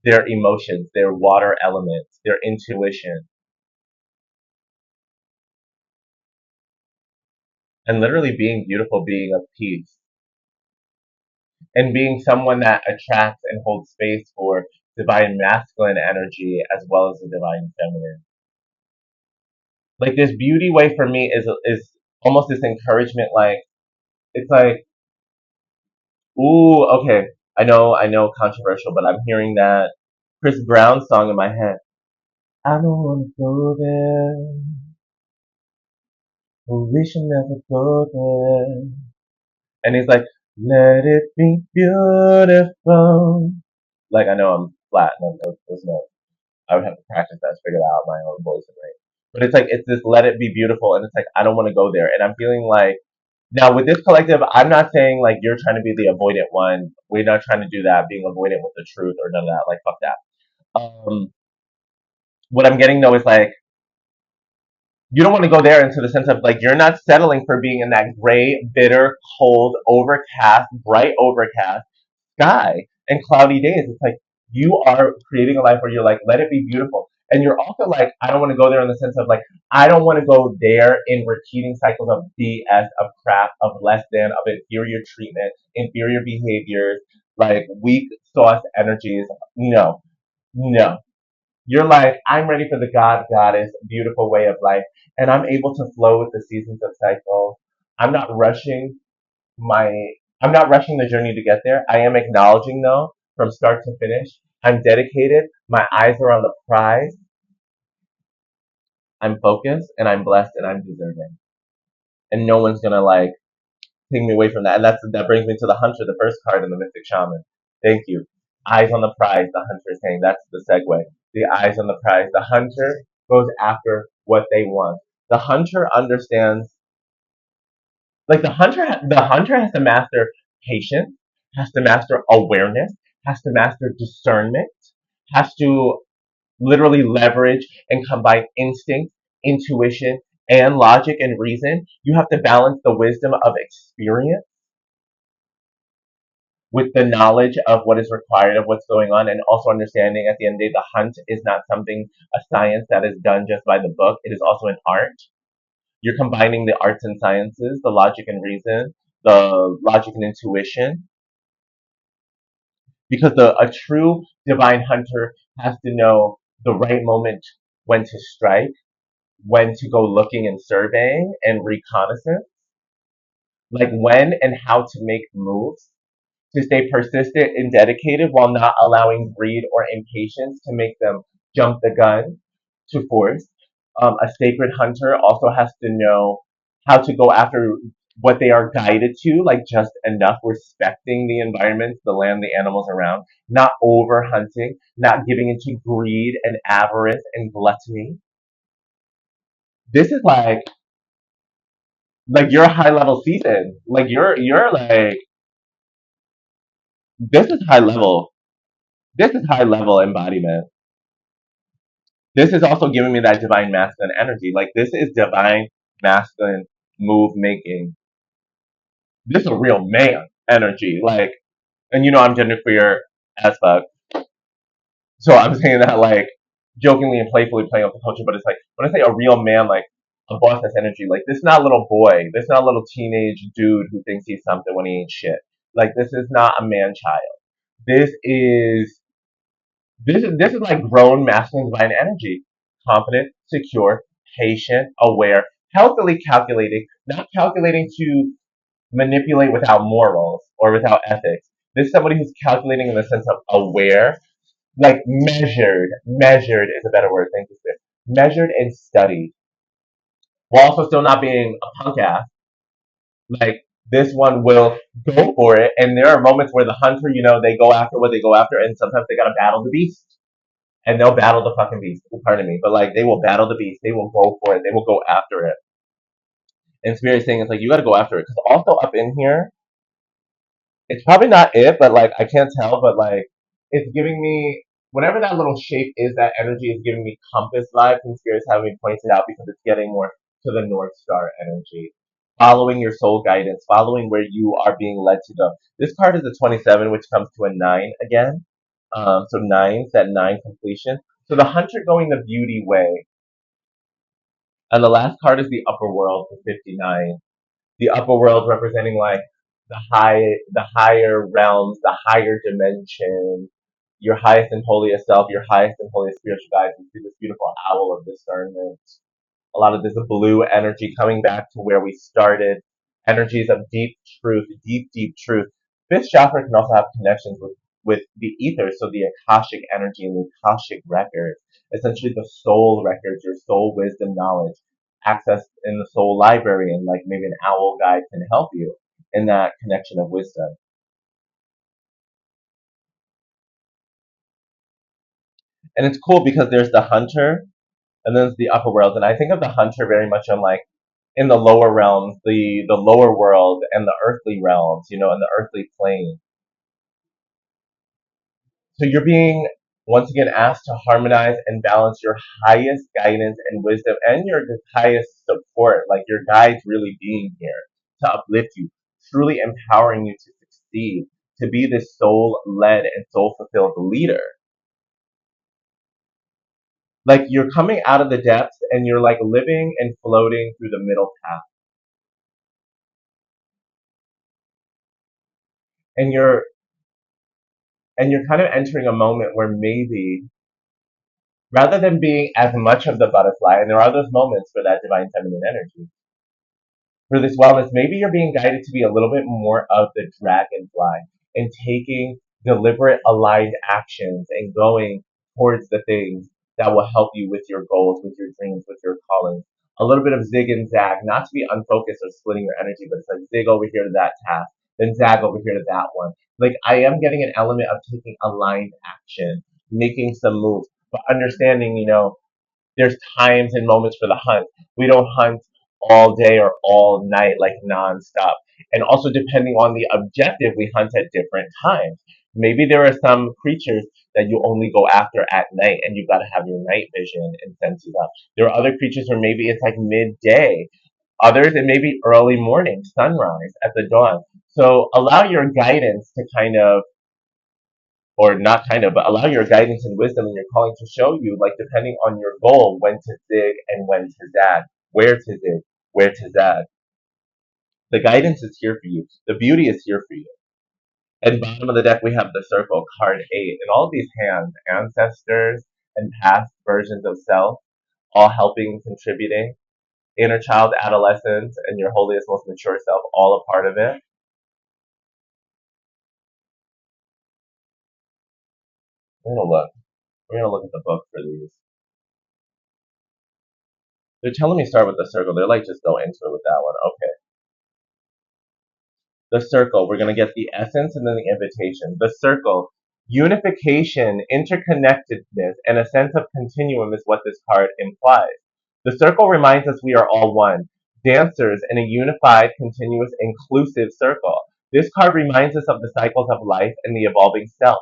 their emotions, their water elements, their intuition, and literally being beautiful, being of peace. And being someone that attracts and holds space for divine masculine energy as well as the divine feminine. Like this beauty way for me is almost this encouragement. Like it's like, ooh, okay, I know, controversial, but I'm hearing that Chris Brown song in my head. I don't wanna go there. Oh, we should never go there. And he's like, Let it be beautiful. Like I know I'm flat, no, those notes. I would have to practice that to figure that out my own voice and range. But it's like it's this let it be beautiful, and it's like I don't want to go there, and I'm feeling like now with this collective, I'm not saying like you're trying to be the avoidant one. We're not trying to do that, being avoidant with the truth or none of that. Like fuck that. What I'm getting though is like you don't want to go there into the sense of like you're not settling for being in that gray, bitter, cold, overcast, bright overcast sky and cloudy days. It's like you are creating a life where you're like, let it be beautiful. And you're also like, I don't want to go there in the sense of like, I don't want to go there in repeating cycles of BS, of crap, of less than, of inferior treatment, inferior behaviors, like weak sauce energies. No, no. You're like, I'm ready for the God, Goddess, beautiful way of life. And I'm able to flow with the seasons of cycle. I'm not rushing my I'm not rushing the journey to get there. I am acknowledging though, from start to finish, I'm dedicated, my eyes are on the prize, I'm focused, and I'm blessed and I'm deserving. And no one's gonna like take me away from that. And that brings me to the hunter, the first card in the Mystic Shaman. Thank you. Eyes on the prize, the hunter is saying that's the segue. The eyes on the prize. The hunter goes after what they want. The hunter understands like the hunter has to master patience, has to master awareness, has to master discernment, has to literally leverage and combine instinct, intuition, and logic and reason. You have to balance the wisdom of experience with the knowledge of what is required of what's going on, and also understanding at the end of the day the hunt is not something, a science that is done just by the book. It is also an art. You're combining the arts and sciences, the logic and reason, the logic and intuition, because a true divine hunter has to know the right moment when to strike, when to go looking and surveying and reconnaissance, like when and how to make moves, to stay persistent and dedicated while not allowing greed or impatience to make them jump the gun to force. A sacred hunter also has to know how to go after what they are guided to, like just enough, respecting the environment, the land, the animals around, not over hunting, not giving into greed and avarice and gluttony. This is like your high level season. Like you're like this is high level. This is high level embodiment. This is also giving me that divine masculine energy. Like this is divine masculine move making. This is a real man energy. Like, and you know I'm genderqueer as fuck, so I'm saying that like jokingly and playfully playing up the culture. But it's like when I say a real man, like a boss has energy. Like this is not a little boy. This is not a little teenage dude who thinks he's something when he ain't shit. Like this is not a man child. This is this is like grown masculine divine energy. Confident, secure, patient, aware, healthily calculating, not calculating to manipulate without morals or without ethics. This is somebody who's calculating in the sense of aware, like measured. Measured is a better word, thank you, Spirit. Measured and studied, while also still not being a punk ass. Like this one will go for it, and there are moments where the hunter, they go after what they go after, and sometimes they gotta battle the beast and they'll battle the fucking beast. Pardon me, but like they will battle the beast. They will go for it. They will go after it. And Spirit's saying it's like you got to go after it because also up in here, it's probably not it, but like I can't tell, but like it's giving me whatever that little shape is. That energy is giving me compass vibes, and Spirit's having me pointed out because it's getting more to the North Star energy. Following your soul guidance, following where you are being led to go. This card is a 27, which comes to a 9 again. So nines, that 9 completion. So the hunter going the beauty way. And the last card is the upper world for 59. The upper world representing like the higher realms, the higher dimension, your highest and holiest self, your highest and holiest spiritual guides. You see this beautiful owl of discernment, a lot of this blue energy coming back to where we started, energies of deep truth, deep, deep truth. Fifth chakra can also have connections with the ether, so the Akashic energy and the Akashic records, essentially the soul records, your soul wisdom knowledge, access in the soul library, and like maybe an owl guide can help you. in that connection of wisdom. And it's cool because there's the hunter and then there's the upper world. And I think of the hunter very much on like in the lower realms, the lower world and the earthly realms, and the earthly plane. So you're being once again asked to harmonize and balance your highest guidance and wisdom and your highest support, like your guides really being here to uplift you, truly empowering you to succeed, to be this soul led and soul fulfilled leader. Like you're coming out of the depths and you're like living and floating through the middle path. And you're kind of entering a moment where maybe rather than being as much of the butterfly, and there are those moments for that divine feminine energy, for this wellness, maybe you're being guided to be a little bit more of the dragonfly and taking deliberate, aligned actions and going towards the things that will help you with your goals, with your dreams, with your callings. A little bit of zig and zag, not to be unfocused or splitting your energy, but it's like zig over here to that task, then zag over here to that one. Like I am getting an element of taking aligned action, making some moves, but understanding, there's times and moments for the hunt. We don't hunt all day or all night, like nonstop. And also, depending on the objective, we hunt at different times. Maybe there are some creatures that you only go after at night and you've got to have your night vision and senses up. There are other creatures where maybe it's like midday. Others, it may be early morning, sunrise at the dawn. So allow your guidance to kind of or not kind of, but allow your guidance and wisdom and your calling to show you, like depending on your goal, when to zig and when to zag, where to zig, where to zag. The guidance is here for you. The beauty is here for you. At the bottom of the deck, we have the circle, card 8, and all of these hands, ancestors and past versions of self, all helping, contributing. Inner child, adolescence, and your holiest, most mature self, all a part of it. We're gonna look. We're gonna look at the book for these. They're telling me start with the circle. They're like, just go into it with that one. Okay. The circle, we're going to get the essence and then the invitation. The circle, unification, interconnectedness, and a sense of continuum is what this card implies. The circle reminds us we are all one, dancers in a unified, continuous, inclusive circle. This card reminds us of the cycles of life and the evolving self,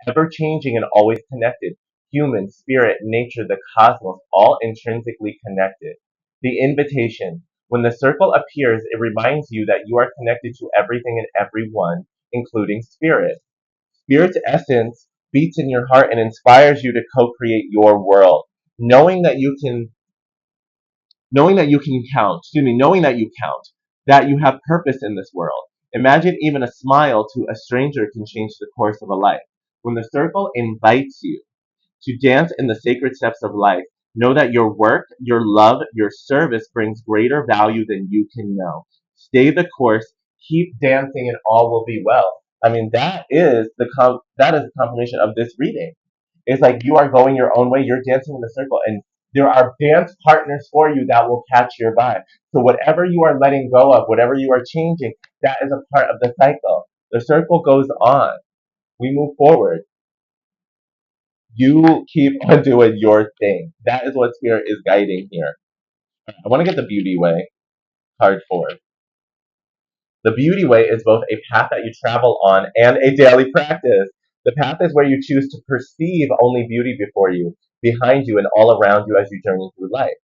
ever changing and always connected. Human, spirit, nature, the cosmos, all intrinsically connected. The invitation, when the circle appears, it reminds you that you are connected to everything and everyone, including spirit. Spirit's essence beats in your heart and inspires you to co-create your world. Knowing that you can, knowing that you count, that you have purpose in this world. Imagine even a smile to a stranger can change the course of a life. When the circle invites you to dance in the sacred steps of life, know that your work, your love, your service brings greater value than you can know. Stay the course, keep dancing, and all will be well. I mean, that is the confirmation of this reading. It's like you are going your own way, you're dancing in the circle, and there are dance partners for you that will catch your vibe. So whatever you are letting go of, whatever you are changing, that is a part of the cycle. The circle goes on. We move forward. You keep on doing your thing. That is what Spirit is guiding here. I want to get the beauty way, card 4. The beauty way is both a path that you travel on and a daily practice. The path is where you choose to perceive only beauty before you, behind you, and all around you as you journey through life.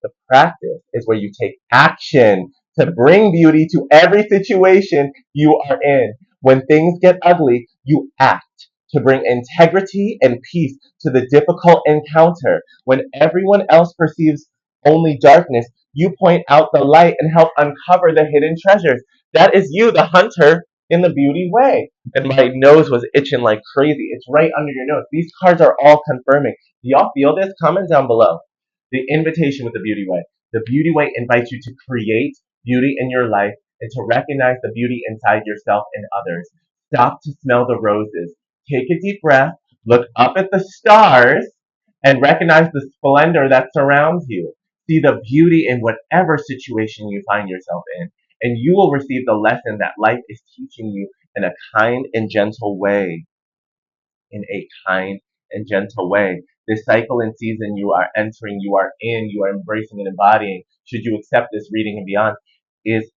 The practice is where you take action to bring beauty to every situation you are in. When things get ugly, you act to bring integrity and peace to the difficult encounter. When everyone else perceives only darkness, you point out the light and help uncover the hidden treasures. That is you, the hunter, in the beauty way. And my nose was itching like crazy. It's right under your nose. These cards are all confirming. Do y'all feel this? Comment down below. The invitation with the beauty way. The beauty way invites you to create beauty in your life and to recognize the beauty inside yourself and others. Stop to smell the roses. Take a deep breath. Look up at the stars and recognize the splendor that surrounds you. See the beauty in whatever situation you find yourself in And you will receive the lesson that life is teaching you in a kind and gentle way. In a kind and gentle way. This cycle and season you are entering, you are in, you are embracing and embodying, should you accept this reading and beyond, is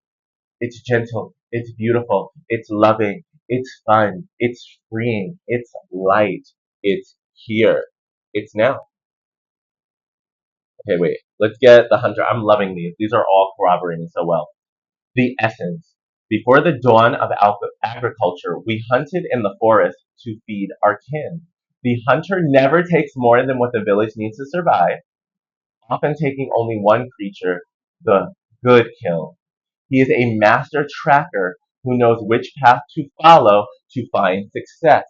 it's gentle, it's beautiful, it's loving, it's fun, it's freeing, it's light, it's here, it's now. Okay, wait, let's get the hunter. I'm loving these. These are all corroborating so well. The essence. Before the dawn of agriculture, we hunted in the forest to feed our kin. The hunter never takes more than what the village needs to survive, often taking only one creature, the good kill. He is a master tracker who knows which path to follow to find success.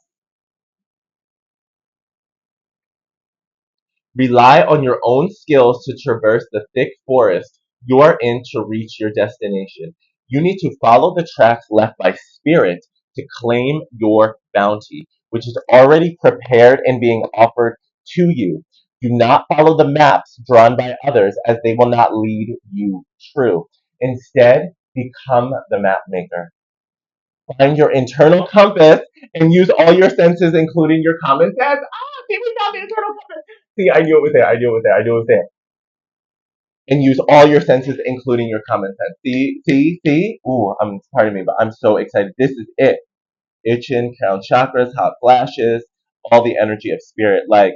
Rely on your own skills to traverse the thick forest you are in to reach your destination. You need to follow the tracks left by spirit to claim your bounty, which is already prepared and being offered to you. Do not follow the maps drawn by others, as they will not lead you true. Instead, become the map maker. Find your internal compass and use all your senses, including your common sense. Ah, see, we found the internal compass. See, I knew it was there. I knew it was there. I knew it was there. And use all your senses, including your common sense. See, see, see. Ooh, pardon me, but I'm so excited. This is it. Itching, crown chakras, hot flashes, all the energy of spirit. Like,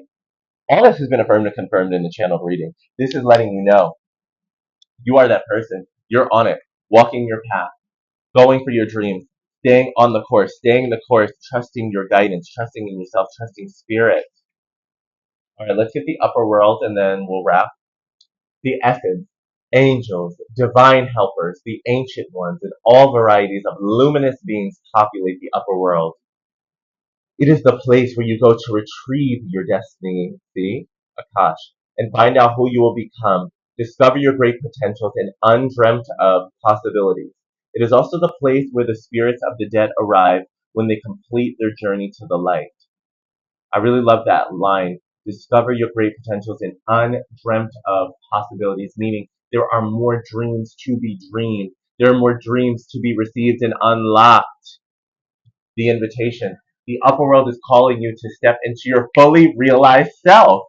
all this has been affirmed and confirmed in the channel reading. This is letting you know you are that person. You're on it, walking your path, going for your dreams, staying the course, trusting your guidance, trusting in yourself, trusting spirit. All right, let's get the upper world and then we'll wrap. The essence, angels, divine helpers, the ancient ones, and all varieties of luminous beings populate the upper world. It is the place where you go to retrieve your destiny, see, Akash, and find out who you will become. Discover your great potentials and undreamt of possibilities. It is also the place where the spirits of the dead arrive when they complete their journey to the light. I really love that line. Discover your great potentials and undreamt of possibilities, meaning there are more dreams to be dreamed. There are more dreams to be received and unlocked. The invitation. The upper world is calling you to step into your fully realized self.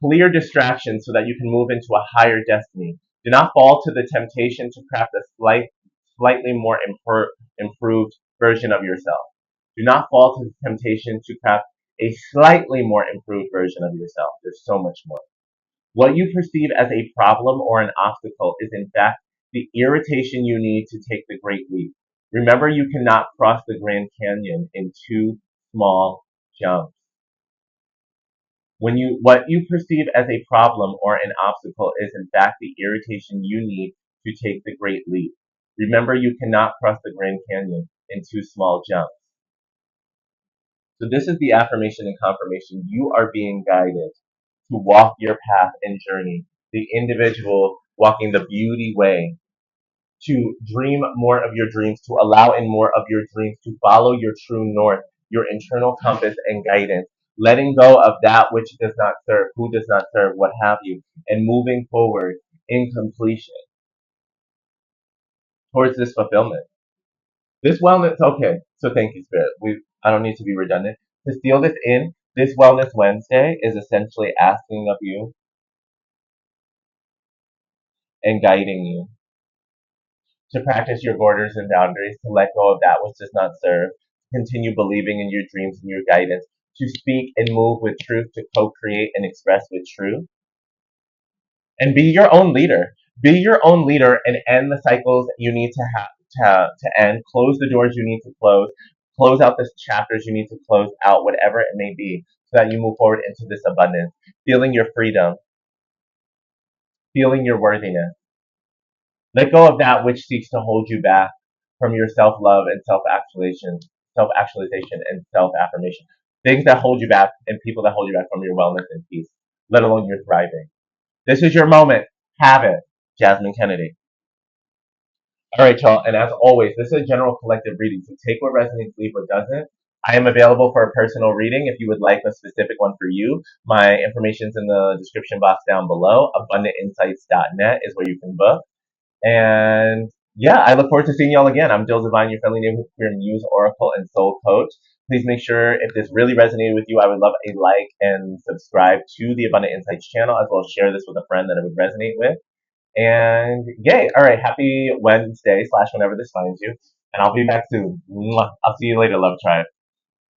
Clear distractions so that you can move into a higher destiny. Do not fall to the temptation to craft a slightly more improved version of yourself. Do not fall to the temptation to craft a slightly more improved version of yourself. There's so much more. What you perceive as a problem or an obstacle is in fact the irritation you need to take the great leap. Remember, you cannot cross the Grand Canyon in two small jumps. What you perceive as a problem or an obstacle is in fact the irritation you need to take the great leap. Remember, you cannot cross the Grand Canyon in two small jumps. So this is the affirmation and confirmation. You are being guided to walk your path and journey, the individual walking the beauty way, to dream more of your dreams, to allow in more of your dreams, to follow your true north, your internal compass and guidance, letting go of that which does not serve, who does not serve, what have you, and moving forward in completion towards this fulfillment. This wellness, okay, so thank you, Spirit. I don't need to be redundant. To seal this in, this Wellness Wednesday is essentially asking of you and guiding you to practice your borders and boundaries, to let go of that which does not serve, continue believing in your dreams and your guidance, to speak and move with truth, to co-create and express with truth, and be your own leader. Be your own leader and end the cycles you need to have to end. Close the doors you need to close. Close out the chapters you need to close out, whatever it may be, so that you move forward into this abundance, feeling your freedom, feeling your worthiness. Let go of that which seeks to hold you back from your self-love and self-actualization and self-affirmation. Things that hold you back and people that hold you back from your wellness and peace, let alone your thriving. This is your moment. Have it. Jasmine Kennedy. All right, y'all. And as always, this is a general collective reading. So take what resonates, leave what doesn't. I am available for a personal reading if you would like a specific one for you. My information's in the description box down below. AbundantInsights.net is where you can book. And Yeah, I look forward to seeing y'all again. I'm Dil Divine, your friendly neighborhood muse, oracle, and soul coach. Please make sure if this really resonated with you, I would love a like and subscribe to the Abundant Insights channel, as well as share this with a friend that it would resonate with. And yay! All right, happy Wednesday slash whenever this finds you, and I'll be back soon. Mwah. I'll see you later, Love Tribe.